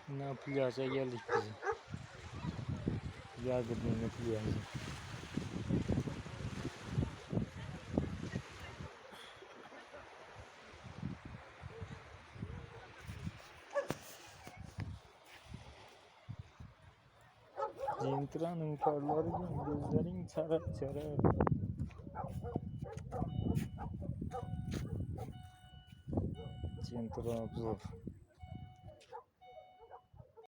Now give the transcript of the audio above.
Ne plaja geldik biz. Yadırgın plajı. Cintranın parları gözlerin çarar çarar. Cintra zor.